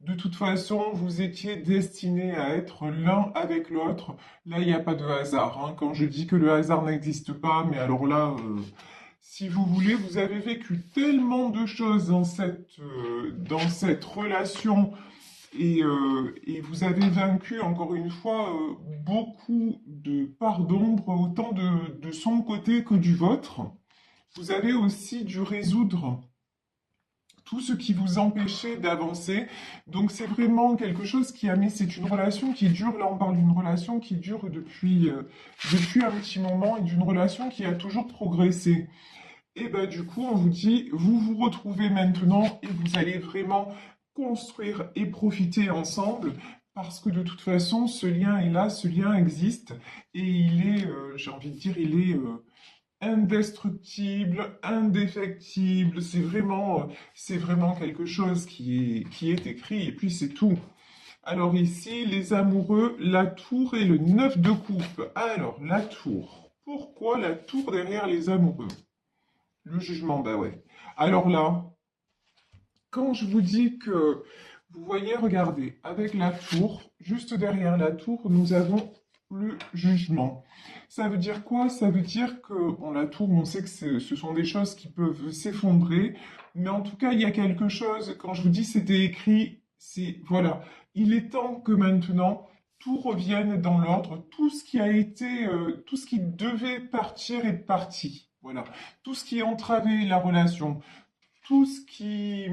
De toute façon, vous étiez destinés à être l'un avec l'autre. Là, il n'y a pas de hasard, hein. Quand je dis que le hasard n'existe pas, mais alors là, si vous voulez, vous avez vécu tellement de choses dans cette relation et vous avez vaincu, encore une fois, beaucoup de parts d'ombre, autant de son côté que du vôtre. Vous avez aussi dû résoudre tout ce qui vous empêchait d'avancer. Donc c'est vraiment quelque chose qui a mis, c'est une relation qui dure, là on parle d'une relation qui dure depuis un petit moment et d'une relation qui a toujours progressé. Et ben du coup on vous dit, vous vous retrouvez maintenant et vous allez vraiment construire et profiter ensemble parce que de toute façon ce lien est là, ce lien existe et il est, j'ai envie de dire, il est indestructible, indéfectible. C'est vraiment quelque chose qui est écrit et puis c'est tout. Alors ici, les amoureux, la tour et le 9 de coupe. Alors, la tour. Pourquoi la tour derrière les amoureux? Le jugement, bah ouais. Alors là, quand je vous dis que, vous voyez, regardez, avec la tour, juste derrière la tour, nous avons le jugement. Ça veut dire quoi? Ça veut dire que, bon, la tour, on sait que ce sont des choses qui peuvent s'effondrer, mais en tout cas, il y a quelque chose, quand je vous dis c'était écrit, c'est, voilà, il est temps que maintenant, tout revienne dans l'ordre, tout ce qui a été, tout ce qui devait partir est parti. Voilà, tout ce qui entravait la relation, tout ce qui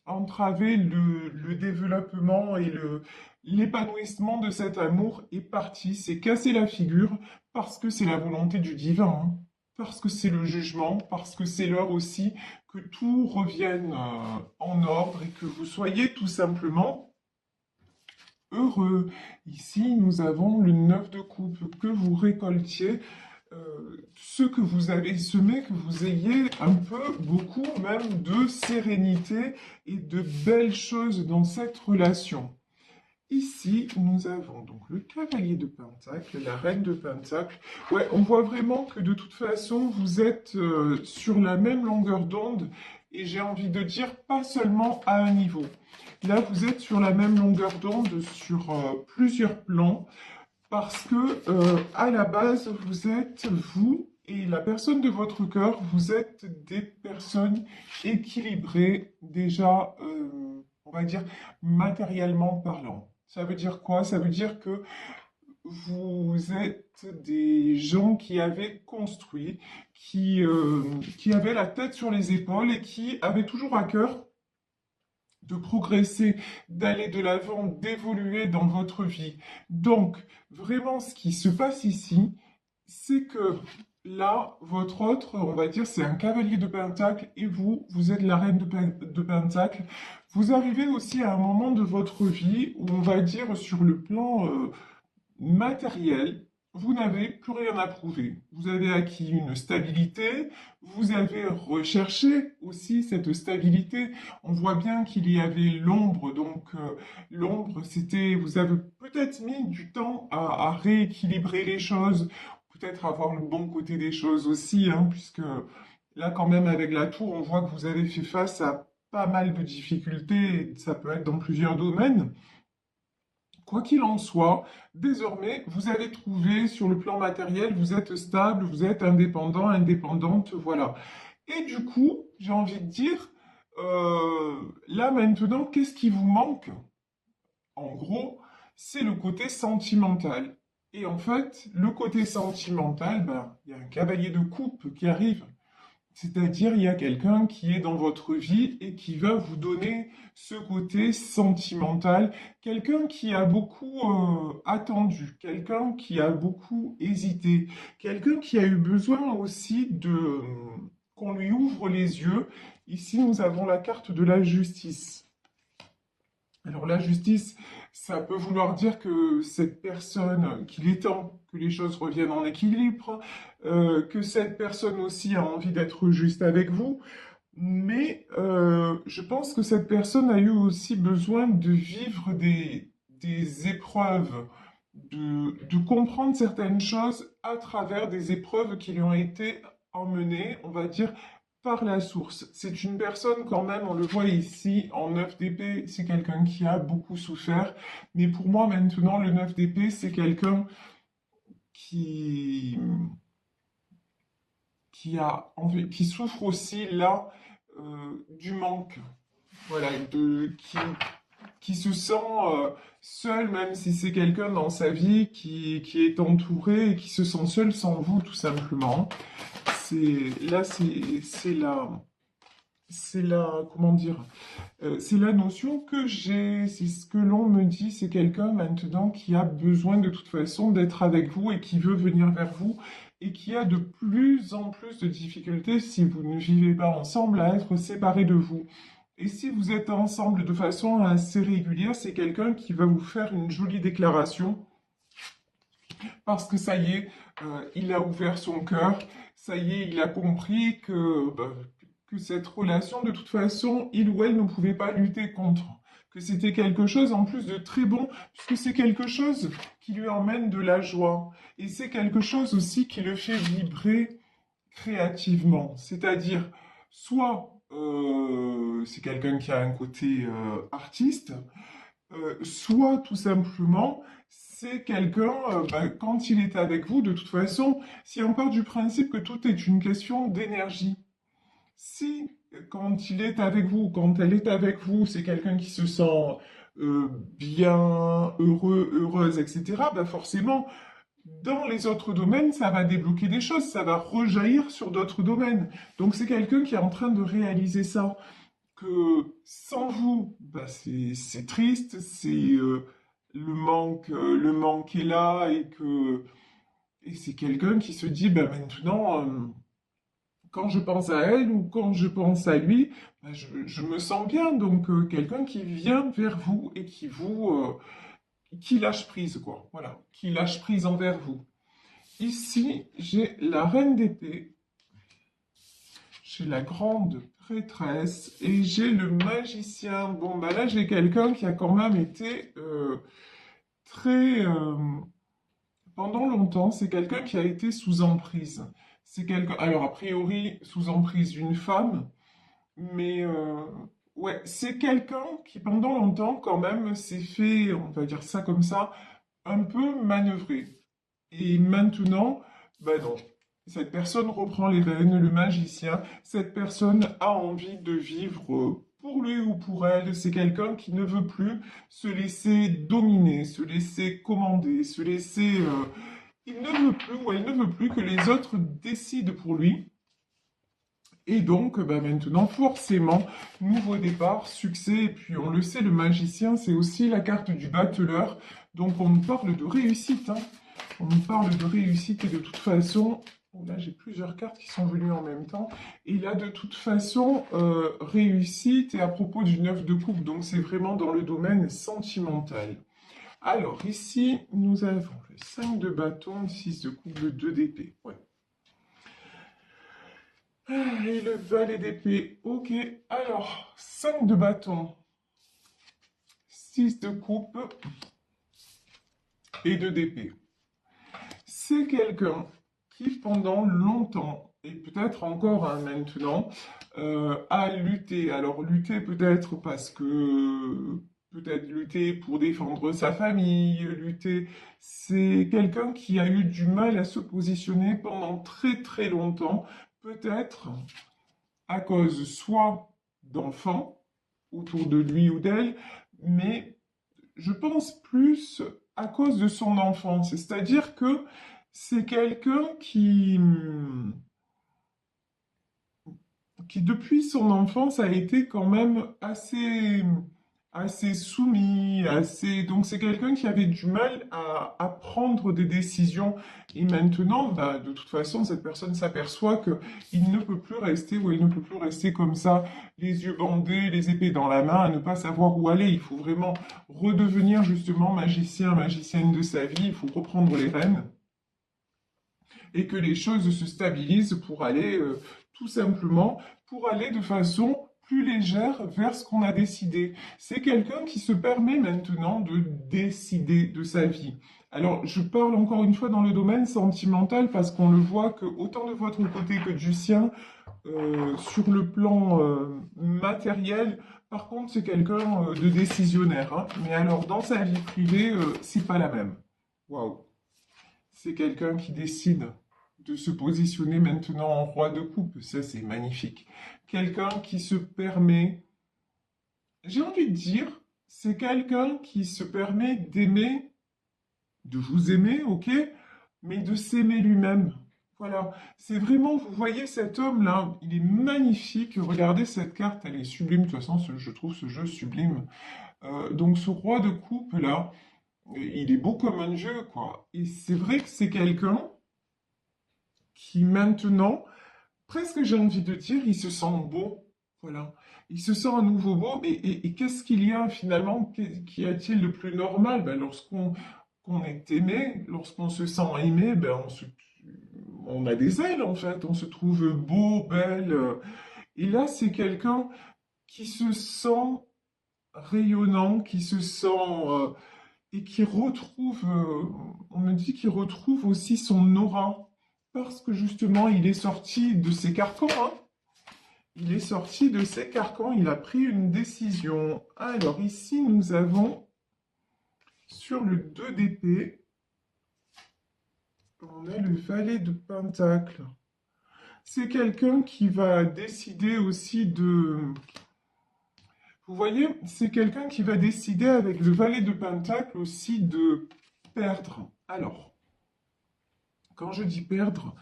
entravait le développement et l'épanouissement de cet amour est parti, c'est cassé la figure parce que c'est la volonté du divin, hein. Parce que c'est le jugement, parce que c'est l'heure aussi que tout revienne en ordre et que vous soyez tout simplement heureux. Ici, nous avons le 9 de coupe, que vous récoltiez ce que vous avez semé, que vous ayez un peu, beaucoup même de sérénité et de belles choses dans cette relation. Ici, nous avons donc le cavalier de Pentacle, la reine de Pentacle. Ouais, on voit vraiment que de toute façon, vous êtes sur la même longueur d'onde et j'ai envie de dire pas seulement à un niveau. Là, vous êtes sur la même longueur d'onde sur plusieurs plans parce que à la base, vous êtes vous et la personne de votre cœur, vous êtes des personnes équilibrées déjà, on va dire matériellement parlant. Ça veut dire quoi? Ça veut dire que vous êtes des gens qui avaient construit, qui avaient la tête sur les épaules et qui avaient toujours à cœur de progresser, d'aller de l'avant, d'évoluer dans votre vie. Donc, vraiment, ce qui se passe ici, c'est que là, votre autre, on va dire, c'est un cavalier de Pentacle et vous, vous êtes la reine de Pentacle. Vous arrivez aussi à un moment de votre vie où on va dire sur le plan matériel, vous n'avez plus rien à prouver. Vous avez acquis une stabilité, vous avez recherché aussi cette stabilité. On voit bien qu'il y avait l'ombre, donc l'ombre, c'était, vous avez peut-être mis du temps à rééquilibrer les choses, peut-être avoir le bon côté des choses aussi, hein, puisque là quand même avec la tour, on voit que vous avez fait face à pas mal de difficultés, et ça peut être dans plusieurs domaines. Quoi qu'il en soit, désormais, vous avez trouvé sur le plan matériel, vous êtes stable, vous êtes indépendant, indépendante, voilà. Et du coup, j'ai envie de dire, là maintenant, qu'est-ce qui vous manque? En gros, c'est le côté sentimental. Et en fait, le côté sentimental, ben, il y a un cavalier de coupe qui arrive. C'est-à-dire, il y a quelqu'un qui est dans votre vie et qui va vous donner ce côté sentimental, quelqu'un qui a beaucoup attendu, quelqu'un qui a beaucoup hésité, quelqu'un qui a eu besoin aussi de qu'on lui ouvre les yeux. Ici, nous avons la carte de la justice. Alors la justice, ça peut vouloir dire que cette personne, qu'il est temps que les choses reviennent en équilibre, que cette personne aussi a envie d'être juste avec vous, mais je pense que cette personne a eu aussi besoin de vivre des épreuves, de comprendre certaines choses à travers des épreuves qui lui ont été emmenées, on va dire, par la source. C'est une personne quand même, on le voit ici, en 9 d'épée, c'est quelqu'un qui a beaucoup souffert. Mais pour moi maintenant, le 9 d'épée, c'est quelqu'un qui, qui souffre aussi là du manque. Voilà, qui se sent seul, même si c'est quelqu'un dans sa vie qui est entouré et qui se sent seul sans vous, tout simplement. C'est la, comment dire, c'est la notion que j'ai, c'est ce que l'on me dit, c'est quelqu'un maintenant qui a besoin de toute façon d'être avec vous et qui veut venir vers vous et qui a de plus en plus de difficultés, si vous ne vivez pas ensemble, à être séparé de vous. Et si vous êtes ensemble de façon assez régulière, c'est quelqu'un qui va vous faire une jolie déclaration parce que ça y est, il a ouvert son cœur, ça y est, il a compris que cette relation, de toute façon, il ou elle ne pouvait pas lutter contre. Que c'était quelque chose en plus de très bon, puisque c'est quelque chose qui lui emmène de la joie. Et c'est quelque chose aussi qui le fait vibrer créativement. C'est-à-dire, soit c'est quelqu'un qui a un côté artiste, soit tout simplement, c'est quelqu'un, quand il est avec vous, de toute façon, si on part du principe que tout est une question d'énergie, si quand il est avec vous, quand elle est avec vous, c'est quelqu'un qui se sent bien, heureux, heureuse, etc., bah forcément, dans les autres domaines, ça va débloquer des choses, ça va rejaillir sur d'autres domaines. Donc c'est quelqu'un qui est en train de réaliser ça que sans vous, bah, c'est triste, c'est le manque est là et c'est quelqu'un qui se dit bah, maintenant, quand je pense à elle ou quand je pense à lui, bah, je me sens bien. Donc quelqu'un qui vient vers vous et qui lâche prise, quoi. Voilà, qui lâche prise envers vous. Ici, j'ai la reine d'épée, j'ai la grande prêtresse et j'ai le magicien. Bon, bah là, j'ai quelqu'un qui a quand même été très... pendant longtemps, c'est quelqu'un qui a été sous emprise. C'est quelqu'un... Alors, a priori, sous emprise d'une femme, mais... ouais, c'est quelqu'un qui, pendant longtemps, quand même, s'est fait, on va dire ça comme ça, un peu manœuvrer. Et maintenant, ben non. Cette personne reprend les rênes, le magicien. Cette personne a envie de vivre pour lui ou pour elle. C'est quelqu'un qui ne veut plus se laisser dominer, se laisser commander, se laisser... il ne veut plus ou elle ne veut plus que les autres décident pour lui. Et donc, ben maintenant, forcément, nouveau départ, succès. Et puis, on le sait, le magicien, c'est aussi la carte du battleur. Donc, on parle de réussite, hein. On parle de réussite et de toute façon, bon, là j'ai plusieurs cartes qui sont venues en même temps, et là de toute façon, réussite et à propos du 9 de coupe, donc c'est vraiment dans le domaine sentimental. Alors ici, nous avons le 5 de bâton, le 6 de coupe, le 2 d'épée. Ouais. Et le valet d'épée, ok. Alors, 5 de bâton, 6 de coupe et 2 d'épée. C'est quelqu'un qui, pendant longtemps, et peut-être encore hein, maintenant, a lutté. Alors, lutter peut-être parce que... Peut-être lutter pour défendre sa famille, lutter... C'est quelqu'un qui a eu du mal à se positionner pendant très très longtemps, peut-être à cause soit d'enfants autour de lui ou d'elle, mais je pense plus à cause de son enfance. C'est-à-dire que c'est quelqu'un qui, depuis son enfance, a été quand même assez soumis, donc c'est quelqu'un qui avait du mal à prendre des décisions. Et maintenant, bah, de toute façon, cette personne s'aperçoit qu'il ne peut plus rester ou elle ne peut plus rester comme ça, les yeux bandés, les épées dans la main, à ne pas savoir où aller. Il faut vraiment redevenir justement magicien, magicienne de sa vie. Il faut reprendre les rênes et que les choses se stabilisent pour aller tout simplement, pour aller de façon plus légère vers ce qu'on a décidé. C'est quelqu'un qui se permet maintenant de décider de sa vie. Alors, je parle encore une fois dans le domaine sentimental parce qu'on le voit que autant de votre côté que du sien, sur le plan matériel, par contre, c'est quelqu'un de décisionnaire, hein. Mais alors, dans sa vie privée, c'est pas la même. Waouh. C'est quelqu'un qui décide de se positionner maintenant en roi de coupe. Ça, c'est magnifique. Quelqu'un qui se permet, j'ai envie de dire, c'est quelqu'un qui se permet d'aimer, de vous aimer, ok, mais de s'aimer lui-même. Voilà, c'est vraiment, vous voyez cet homme-là, il est magnifique. Regardez cette carte, elle est sublime. De toute façon, je trouve ce jeu sublime. Donc ce roi de coupe-là, il est beau comme un jeu, quoi. Et c'est vrai que c'est quelqu'un qui maintenant, presque j'ai envie de dire, il se sent beau. Voilà. Il se sent à nouveau beau. Et qu'est-ce qu'il y a finalement? Qu'y a-t-il de plus normal? Ben, qu'on est aimé, lorsqu'on se sent aimé, ben, on a des ailes en fait. On se trouve beau, belle. Et là, c'est quelqu'un qui se sent rayonnant, qui se sent et qui retrouve, on me dit qu'il retrouve aussi son aura, parce que justement, il est sorti de ses carcans, hein. Il est sorti de ses carcans, il a pris une décision. Alors ici, nous avons, sur le 2 d'épée, on a le valet de pentacle. C'est quelqu'un qui va décider aussi de... Vous voyez, c'est quelqu'un qui va décider avec le valet de pentacle aussi de perdre. Alors, quand je dis perdre,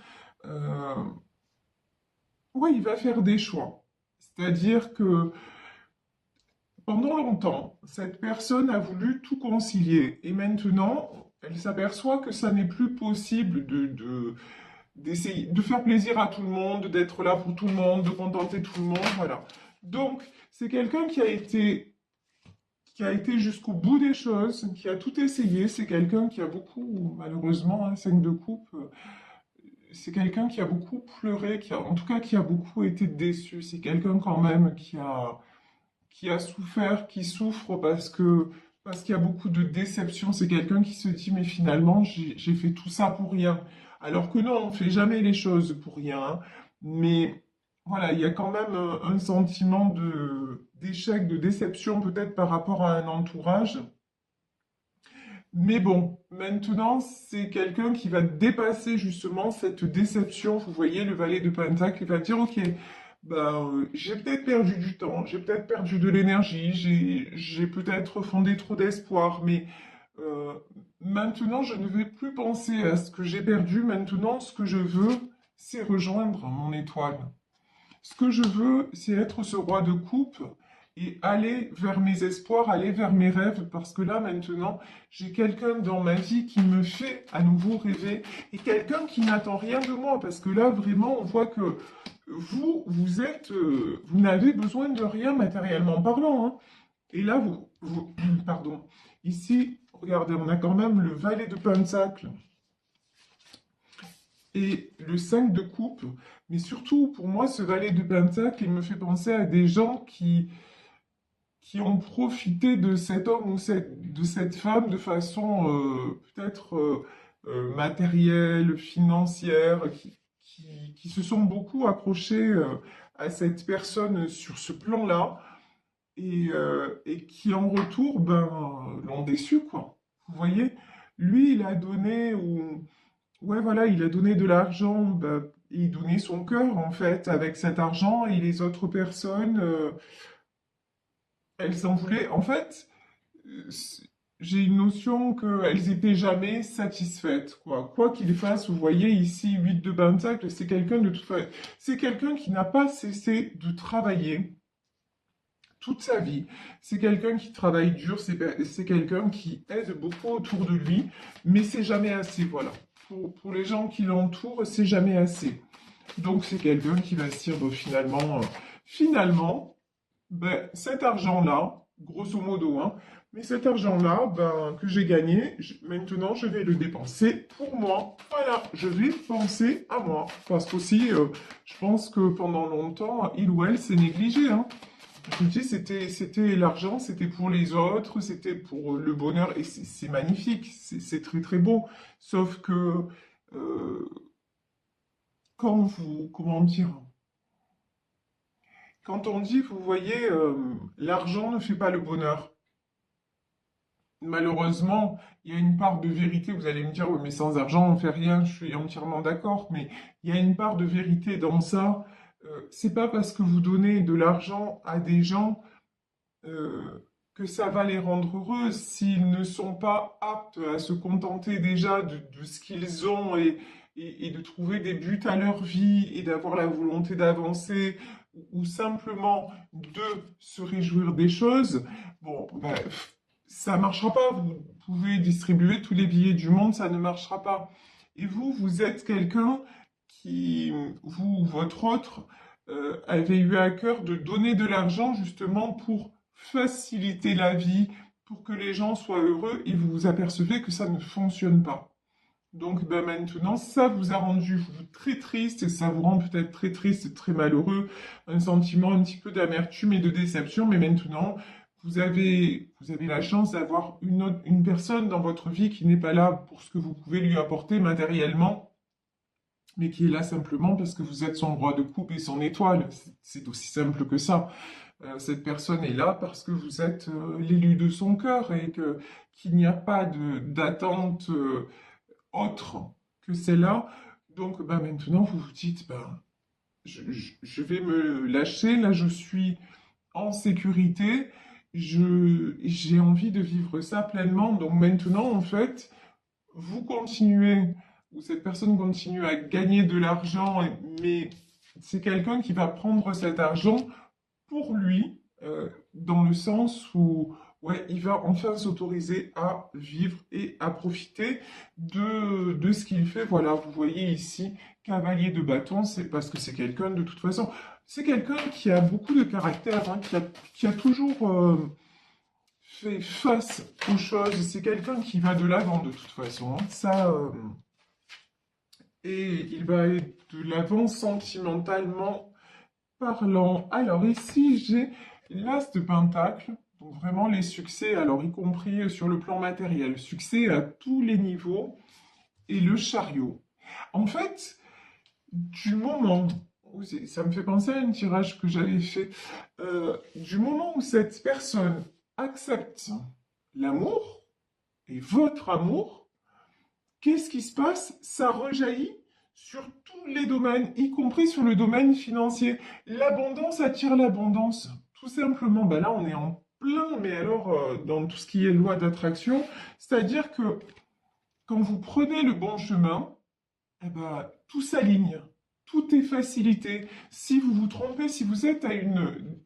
oui, il va faire des choix. C'est-à-dire que pendant longtemps, cette personne a voulu tout concilier. Et maintenant, elle s'aperçoit que ça n'est plus possible d'essayer de faire plaisir à tout le monde, d'être là pour tout le monde, de contenter tout le monde, voilà. Donc, c'est quelqu'un qui a été jusqu'au bout des choses, qui a tout essayé. C'est quelqu'un qui a beaucoup, malheureusement, un 5 de coupe, c'est quelqu'un qui a beaucoup pleuré, en tout cas, qui a beaucoup été déçu. C'est quelqu'un quand même qui a souffert, qui souffre parce qu'il y a beaucoup de déception. C'est quelqu'un qui se dit, mais finalement, j'ai fait tout ça pour rien. Alors que non, on ne fait jamais les choses pour rien, hein. Mais voilà, il y a quand même un sentiment d'échec, de déception peut-être par rapport à un entourage. Mais bon, maintenant, c'est quelqu'un qui va dépasser justement cette déception. Vous voyez, le valet de Pentacle, il va dire, ok, ben, j'ai peut-être perdu du temps, j'ai peut-être perdu de l'énergie, j'ai peut-être fondé trop d'espoir, mais euh, maintenant, je ne vais plus penser à ce que j'ai perdu. Maintenant, ce que je veux, c'est rejoindre mon étoile. Ce que je veux, c'est être ce roi de coupe et aller vers mes espoirs, aller vers mes rêves, parce que là, maintenant, j'ai quelqu'un dans ma vie qui me fait à nouveau rêver, et quelqu'un qui n'attend rien de moi, parce que là, vraiment, on voit que vous n'avez besoin de rien matériellement parlant, hein. Et là, pardon, ici, regardez, on a quand même le valet de pentacle et le 5 de coupe, mais surtout, pour moi, ce valet de pentacle, il me fait penser à des gens qui ont profité de cet homme ou de cette femme de façon peut-être matérielle, financière, qui se sont beaucoup accrochés à cette personne sur ce plan-là et qui en retour ben, l'ont déçu, quoi. Vous voyez, lui, il a donné, ou ouais, voilà, il a donné de l'argent, ben, il donnait son cœur en fait avec cet argent et les autres personnes. Elles en voulaient. En fait, euh, j'ai une notion qu'elles étaient jamais satisfaites, quoi. Quoi qu'il fasse, vous voyez ici, 8 de Pentacle, c'est quelqu'un de toute façon, c'est quelqu'un qui n'a pas cessé de travailler toute sa vie. C'est quelqu'un qui travaille dur, c'est quelqu'un qui aide beaucoup autour de lui, mais c'est jamais assez, voilà. Pour les gens qui l'entourent, c'est jamais assez. Donc c'est quelqu'un qui va se dire, bon, finalement, ben, cet argent-là, grosso modo, hein, mais cet argent-là, ben, que j'ai gagné, maintenant je vais le dépenser pour moi. Voilà, je vais penser à moi. Parce qu'aussi, je pense que pendant longtemps, il ou elle s'est négligé, hein. Je vous dis, c'était l'argent, c'était pour les autres, c'était pour le bonheur, et c'est magnifique, c'est très très beau. Sauf que euh, quand vous, comment dire, quand on dit, vous voyez, l'argent ne fait pas le bonheur. Malheureusement, il y a une part de vérité. Vous allez me dire, oui, mais sans argent, on fait rien. Je suis entièrement d'accord, mais il y a une part de vérité dans ça. C'est pas parce que vous donnez de l'argent à des gens que ça va les rendre heureux s'ils ne sont pas aptes à se contenter déjà de ce qu'ils ont et de trouver des buts à leur vie et d'avoir la volonté d'avancer ou simplement de se réjouir des choses. Bon, ben, ça marchera pas. Vous pouvez distribuer tous les billets du monde, ça ne marchera pas. Et vous, vous êtes quelqu'un qui, vous ou votre autre, avez eu à cœur de donner de l'argent justement pour faciliter la vie, pour que les gens soient heureux, et vous vous apercevez que ça ne fonctionne pas. Donc ben maintenant, ça vous a rendu vous très triste, et ça vous rend peut-être très triste et très malheureux, un sentiment un petit peu d'amertume et de déception, mais maintenant, vous avez la chance d'avoir une personne dans votre vie qui n'est pas là pour ce que vous pouvez lui apporter matériellement, mais qui est là simplement parce que vous êtes son roi de coupe et son étoile. C'est aussi simple que ça. Cette personne est là parce que vous êtes l'élu de son cœur et que qu'il n'y a pas d'attente autre que celle-là. Donc ben, maintenant, vous vous dites, ben, je vais me lâcher, là je suis en sécurité, j'ai envie de vivre ça pleinement. Donc maintenant, en fait, vous continuez, ou cette personne continue à gagner de l'argent, mais c'est quelqu'un qui va prendre cet argent pour lui, dans le sens où ouais, il va enfin s'autoriser à vivre et à profiter de ce qu'il fait. Voilà, vous voyez ici, cavalier de bâton, c'est parce que c'est quelqu'un de toute façon, c'est quelqu'un qui a beaucoup de caractère, hein, qui a toujours fait face aux choses. C'est quelqu'un qui va de l'avant de toute façon, hein. Ça, et il va aller de l'avant sentimentalement parlant. Alors ici, j'ai l'as de pentacle, donc vraiment les succès, alors y compris sur le plan matériel, succès à tous les niveaux, et le chariot. En fait, du moment où, ça me fait penser à un tirage que j'avais fait, du moment où cette personne accepte l'amour, et votre amour, qu'est-ce qui se passe? Ça rejaillit sur tous les domaines, y compris sur le domaine financier. L'abondance attire l'abondance. Tout simplement, ben là on est en plein, mais alors dans tout ce qui est loi d'attraction, c'est-à-dire que quand vous prenez le bon chemin, eh ben, tout s'aligne, tout est facilité. Si vous vous trompez, si vous êtes à une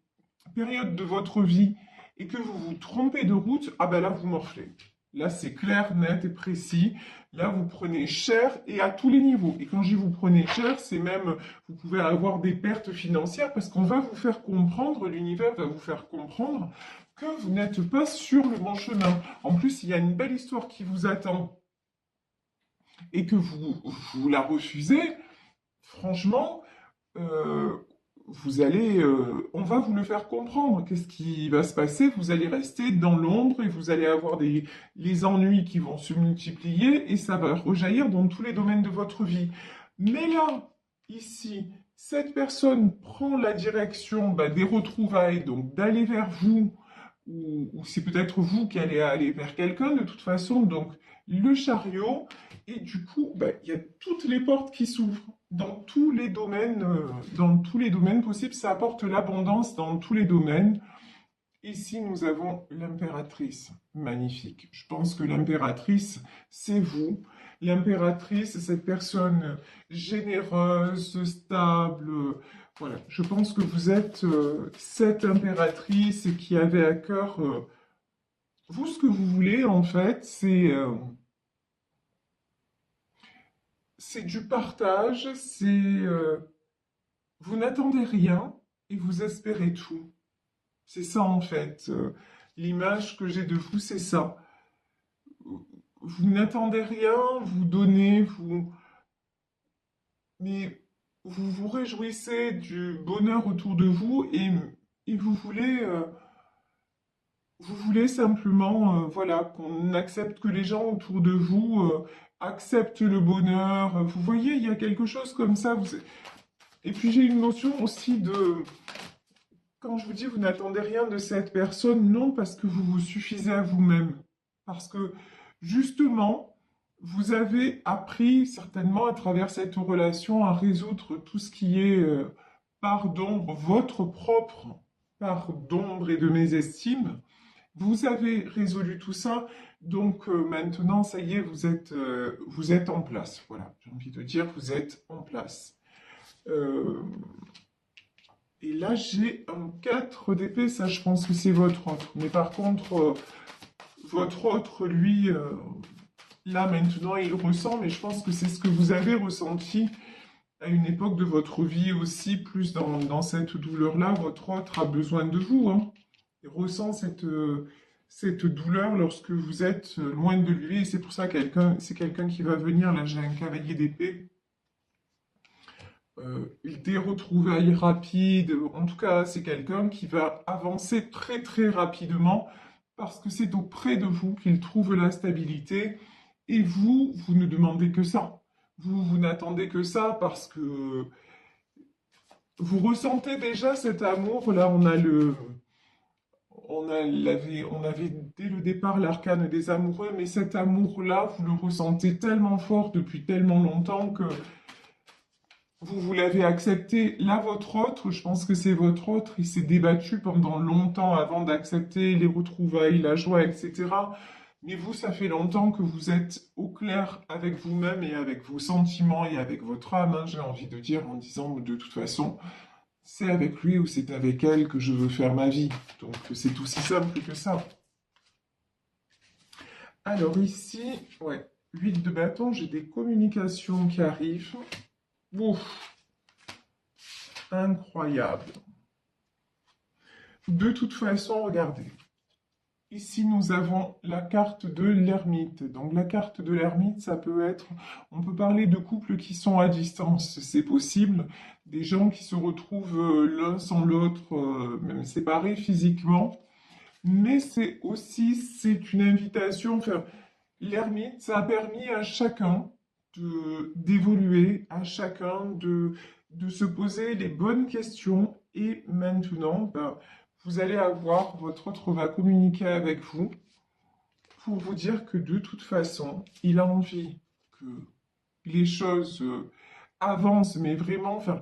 période de votre vie et que vous vous trompez de route, ah ben là vous morflez. Là, c'est clair, net et précis. Là, vous prenez cher et à tous les niveaux. Et quand je dis vous prenez cher, c'est même, vous pouvez avoir des pertes financières parce qu'on va vous faire comprendre, l'univers va vous faire comprendre que vous n'êtes pas sur le bon chemin. En plus, il y a une belle histoire qui vous attend et que vous la refusez. Franchement, euh, on va vous le faire comprendre. Qu'est-ce qui va se passer? Vous allez rester dans l'ombre et vous allez avoir les ennuis qui vont se multiplier et ça va rejaillir dans tous les domaines de votre vie. Mais là, ici, cette personne prend la direction bah, des retrouvailles, donc d'aller vers vous, ou c'est peut-être vous qui allez aller vers quelqu'un de toute façon, donc le chariot, et du coup, bah, il y a toutes les portes qui s'ouvrent dans tous les domaines possibles, ça apporte l'abondance dans tous les domaines. Ici, nous avons l'impératrice. Magnifique. Je pense que l'impératrice, c'est vous. L'impératrice, cette personne généreuse, stable. Voilà. Je pense que vous êtes cette impératrice qui avait à cœur, vous, ce que vous voulez, en fait, c'est du partage, vous n'attendez rien et vous espérez tout. C'est ça en fait. L'image que j'ai de vous, c'est ça. Vous n'attendez rien, vous donnez, mais vous vous réjouissez du bonheur autour de vous et et vous voulez simplement, voilà, qu'on accepte que les gens autour de vous acceptent le bonheur. Vous voyez, il y a quelque chose comme ça. Et puis j'ai une notion aussi de, quand je vous dis vous n'attendez rien de cette personne, non, parce que vous vous suffisez à vous-même. Parce que justement, vous avez appris certainement à travers cette relation à résoudre tout ce qui est part d'ombre, votre propre part d'ombre et de mésestime. Vous avez résolu tout ça, donc maintenant, ça y est, vous êtes en place. Voilà, j'ai envie de dire, vous êtes en place. Euh, et là, j'ai un 4 d'épée, ça je pense que c'est votre autre. Mais par contre, votre autre, lui, là maintenant, il ressent, mais je pense que c'est ce que vous avez ressenti à une époque de votre vie aussi, plus dans cette douleur-là. Votre autre a besoin de vous, hein. Il ressent cette douleur lorsque vous êtes loin de lui, et c'est pour ça c'est quelqu'un qui va venir. Là, j'ai un cavalier d'épée. Des retrouvailles rapides, en tout cas, c'est quelqu'un qui va avancer très très rapidement parce que c'est auprès de vous qu'il trouve la stabilité et vous ne demandez que ça. Vous n'attendez que ça parce que vous ressentez déjà cet amour. Là, on avait dès le départ l'arcane des amoureux, mais cet amour-là, vous le ressentez tellement fort depuis tellement longtemps que vous l'avez accepté. Là, votre autre, je pense que c'est votre autre, il s'est débattu pendant longtemps avant d'accepter les retrouvailles, la joie, etc. Mais vous, ça fait longtemps que vous êtes au clair avec vous-même et avec vos sentiments et avec votre âme, hein, j'ai envie de dire, en disant de toute façon, c'est avec lui ou c'est avec elle que je veux faire ma vie. Donc c'est aussi simple que ça. Alors ici, ouais, 8 de bâton, j'ai des communications qui arrivent. Ouf, incroyable. De toute façon, regardez. Ici, nous avons la carte de l'ermite. Donc, la carte de l'ermite, ça peut être... On peut parler de couples qui sont à distance, c'est possible. Des gens qui se retrouvent l'un sans l'autre, même séparés physiquement. Mais c'est aussi, c'est une invitation. Enfin, l'ermite, ça a permis à chacun d'évoluer, à chacun de se poser les bonnes questions. Et maintenant, ben, vous allez avoir, votre autre va communiquer avec vous pour vous dire que de toute façon, il a envie que les choses avancent, mais vraiment, enfin,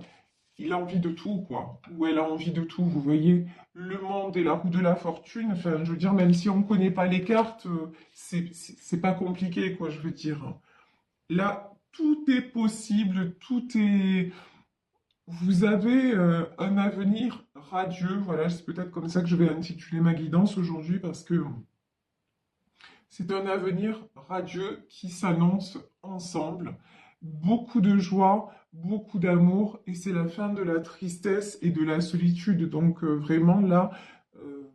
il a envie de tout, quoi. Ou elle a envie de tout, vous voyez. Le monde et la roue de la fortune, enfin, je veux dire, même si on ne connaît pas les cartes, c'est pas compliqué, quoi, je veux dire. Là, tout est possible, tout est... Vous avez un avenir radieux, voilà, c'est peut-être comme ça que je vais intituler ma guidance aujourd'hui, parce que c'est un avenir radieux qui s'annonce ensemble. Beaucoup de joie, beaucoup d'amour, et c'est la fin de la tristesse et de la solitude. Donc vraiment là, euh,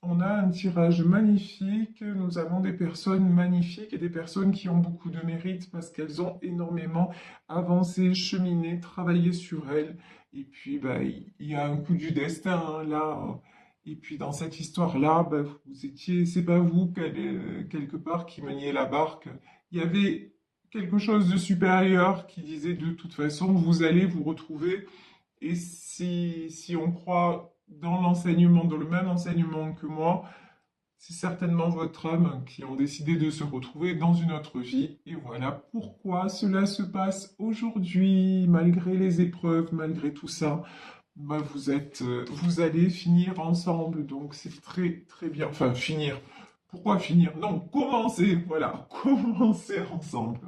on a un tirage magnifique, nous avons des personnes magnifiques et des personnes qui ont beaucoup de mérite parce qu'elles ont énormément avancé, cheminé, travaillé sur elles. Et puis, bah, il y a un coup du destin, hein, là. Et puis, dans cette histoire-là, bah, vous étiez, c'est pas vous, quelque part, qui meniez la barque. Il y avait quelque chose de supérieur qui disait de toute façon, vous allez vous retrouver. Et si on croit dans l'enseignement, dans le même enseignement que moi, c'est certainement votre âme qui ont décidé de se retrouver dans une autre vie. Et voilà pourquoi cela se passe aujourd'hui, malgré les épreuves, malgré tout ça. Bah, vous allez finir ensemble, donc c'est très très bien. Enfin, finir. Pourquoi finir? Non, commencer, voilà, commencer ensemble.